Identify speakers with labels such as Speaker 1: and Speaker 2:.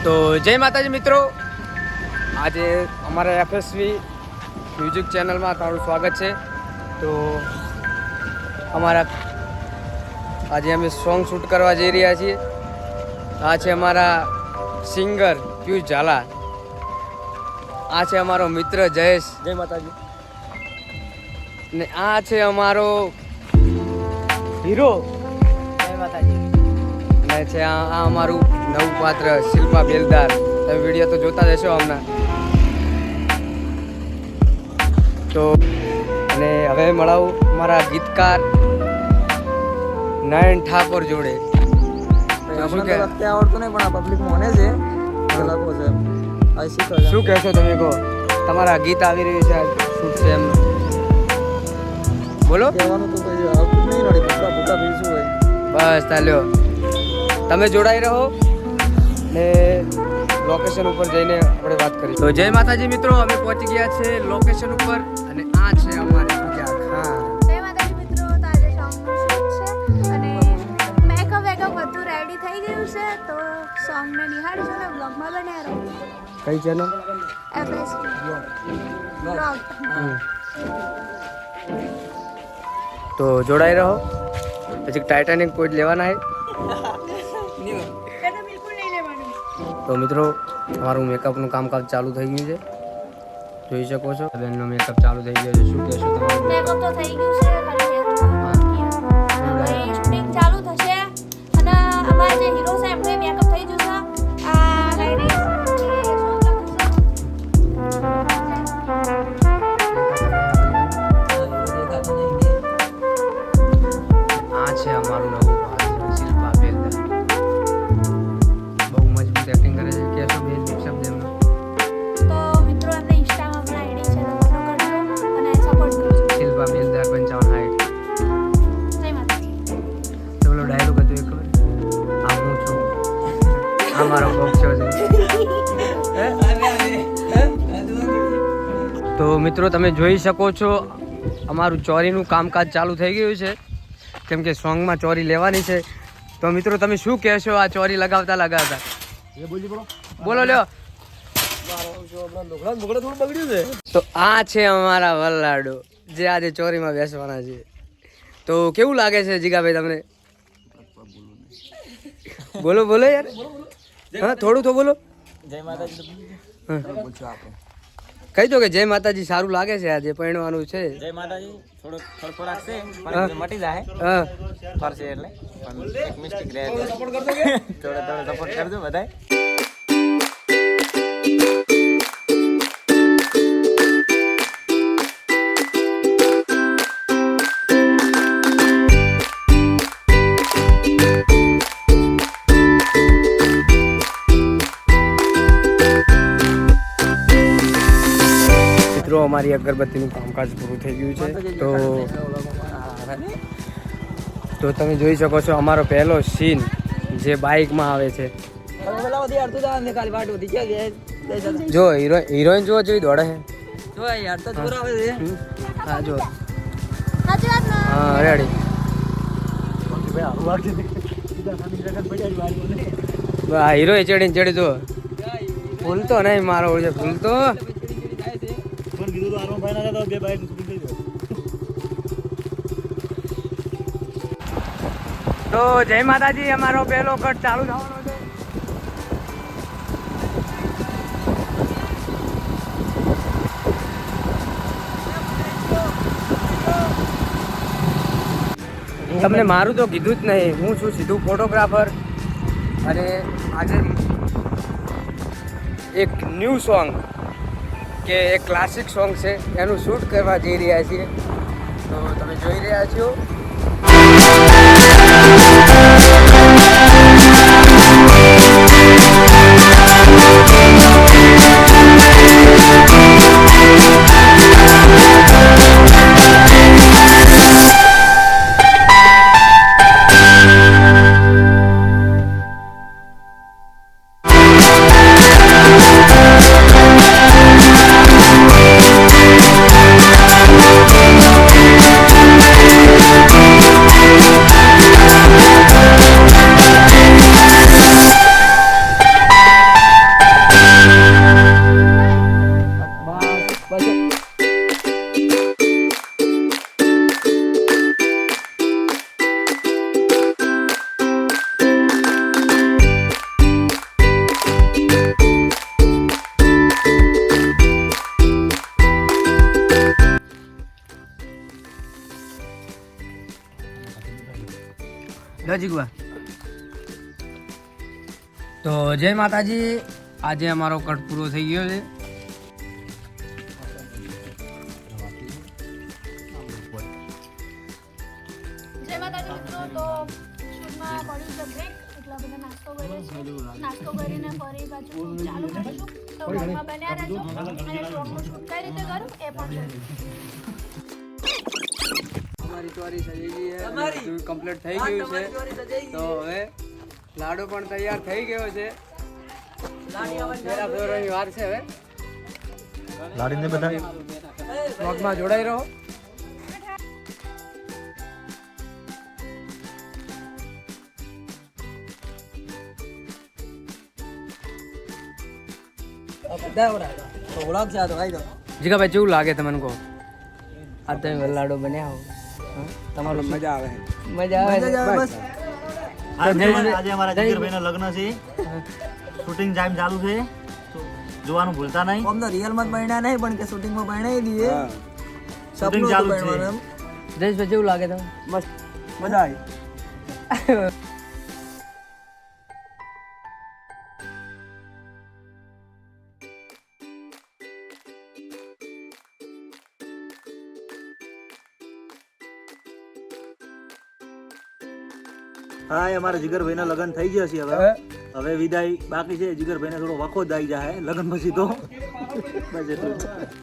Speaker 1: તો જય માતાજી મિત્રો, આજે અમારા એફએસવી મ્યુઝિક ચેનલમાં તમારું સ્વાગત છે. તો આજે અમે સોંગ શૂટ કરવા જઈ રહ્યા છીએ. આ છે અમારા સિંગર પિયુષ ઝાલા, આ છે અમારો મિત્ર જયેશ,
Speaker 2: જય માતાજી,
Speaker 1: ને આ છે અમારો હીરો,
Speaker 2: જય માતાજી,
Speaker 1: અને છે આ અમારું નવું પાત્ર શિલ્પા બેલદાર. તમે વિડીયો તો જોતા રહેશો હમણાં. તો અને હવે મળાવું અમારા ગીતકાર નયન ઠાકોર જોડે. શું કે
Speaker 2: આવડતું નહીં પણ આ પબ્લિક મોને છે કલાકો છે.
Speaker 1: શું કહેશો તમે? કહો, તમારા ગીત આવી રહ્યું છે, શૂટ છે એમનું, બોલો.
Speaker 2: કહેવાનું તો કઈ આવતું નહીં, નડી ભૂકા ભૂકા ભીશું હોય.
Speaker 1: બસ ચાલ્યો, તમે જોડાઈ રહો ને લોકેશન ઉપર જઈને આપણે વાત કરીએ. તો જય માતાજી મિત્રો, અમે પહોંચી ગયા છે લોકેશન ઉપર, અને આ છે અમારી પૂજા ખાન.
Speaker 3: જય માતાજી મિત્રો, તો આજે સોંગનું શૂટ છે અને મેકઅપ બધું રેડી થઈ ગયું છે. તો સોંગને નિહાળીશું ને બ્લોગમાં બન્યા રહો.
Speaker 1: કઈ ચેનલ?
Speaker 3: એફએસવી બ્લોગ.
Speaker 1: તો જોડાઈ રહો. પછી ટાઇટાનિક કોઈ લેવાના હે તો મિત્રો, અમારું મેકઅપનું કામકાજ ચાલુ થઈ ગયું છે, જોઈ શકો છો. બેનનો મેકઅપ ચાલુ થઈ ગયો છે. શું કહેશો તમારું?
Speaker 3: મેકઅપ તો થઈ ગયું છે, ખાલી હેરનું બાકી છે. હવે શૂટિંગ ચાલુ થશે અને અમારા જે હીરો છે એમને મેકઅપ થઈ ગયું છે. આ લેડીઝ
Speaker 1: આ છે અમારું નવું પાત્ર શિલ્પા બેલદાર. બહુ મજબૂત એક્ટિંગ કરે છે. કહેશો બે શબ્દ એમનો?
Speaker 3: તો મિત્રો એમને ઇન્સ્ટાગ્રામ પર આઈડી છે, તો ફોલો કરજો અને સપોર્ટ કરજો.
Speaker 1: શિલ્પા બેલદાર 55
Speaker 3: જય માતાજી.
Speaker 1: તો પેલો ડાયલોગ હતો એ ખબર? આ હું છું, આ મારો બોક્સો છે. તો મિત્રો, તમે જોઈ શકો છો અમારું ચોરીનું કામકાજ ચાલુ થઈ ગયું છે, કેમ કે સોંગમાં ચોરી લેવાની છે. તો મિત્રો, તમે શું કહેશો આ ચોરી લગાવતા? બોલો લ્યો. તો આ છે અમારા વલ્લાડો, જે આજે ચોરીમાં બેસવાના છે. તો કેવું લાગે છે જીગાભાઈ તમને? બોલો યાર, હા થોડું તો બોલો.
Speaker 2: જય માતાજી
Speaker 1: કહી દો કે જય માતાજી. સારું લાગે છે, આજે પરણવાનું છે.
Speaker 2: જય માતાજી. થોડો રાખશે પણ મટી જાય
Speaker 1: હા,
Speaker 2: ફરશે એટલે પણ એક મિસ્ટેક રહે. થોડો સપોર્ટ કરજો બધાય.
Speaker 1: મિત્રો, અમારી અગરબત્તીનું કામકાજ પૂરું થઈ ગયું છે. તો તમે જોઈ શકો છો અમારો પહેલો સીન જે બાઇકમાં આવે છે. જો હિરોઈન જો જોઈ દોડે છે. હા જો,
Speaker 3: સાચી વાત ને?
Speaker 1: હા રેડી. હા, હીરો ચડી જો, ભૂલતો નહીં મારો છે, ભૂલતો. તો જય માતાજી, અમારો પહેલો કટ ચાલુ થવાનો છે. તમને મારું તો કીધું જ નહીં, હું છું સીધું ફોટોગ્રાફર. અને આજે એક ન્યૂ સોંગ કે એક ક્લાસિક સોંગ છે, એનું શૂટ કરવા જઈ રહ્યા છીએ. તો તમે જોઈ રહ્યા છો. હવે જીગવા તો જય માતાજી. આજે અમારો કટ પૂરો થઈ ગયો છે.
Speaker 3: જય માતાજી મિત્રો. તો શૂટમાં પડ્યું છે બ્રેક, એટલા બધા નાસ્તો કર્યો છે. નાસ્તો કરીને ફરી પાછું ચાલુ કરીશું. તો ઘરમાં બન્યા રહેજો અને વ્લોગનું શૂટ કઈ રીતે કરું એ પણ જોજો.
Speaker 1: અમારી ચોરી થઈ ગઈ છે, બધું કમ્પ્લીટ થઈ ગયું છે. તો હવે લાડુ પણ તૈયાર થઈ ગયો છે. પેલા ફેરવાની વાર છે. હવે
Speaker 2: લાડીને બધા
Speaker 1: વ્લોગમાં જોડાઈ રહો. જીગા ભાઈ કેવું લાગે તમને કહો? આ તમે લાડુ બન્યા હો, તમારું મજા આવે? મજા આવે બસ.
Speaker 2: આજે અમારા જીગરભાઈના લગ્ન છે. શૂટિંગ ટાઈમ ચાલુ છે, જોવાનું ભૂલતા નહીં.
Speaker 4: આમ તો રિયલમાં ભણ્યા નહીં પણ કે શૂટિંગમાં ભણાવી દઈએ.
Speaker 2: શૂટિંગ ચાલુ છે.
Speaker 1: જયેશભાઈ કેવું લાગે તમને? મસ્ત
Speaker 4: મજા આવી.
Speaker 2: હા, એ અમારા જીગરભાઈના લગ્ન થઈ ગયા છે. હવે હવે વિદાય બાકી છે. જીગરભાઈને થોડો વખો જ આવી જાય લગ્ન પછી તો બસ એટલું.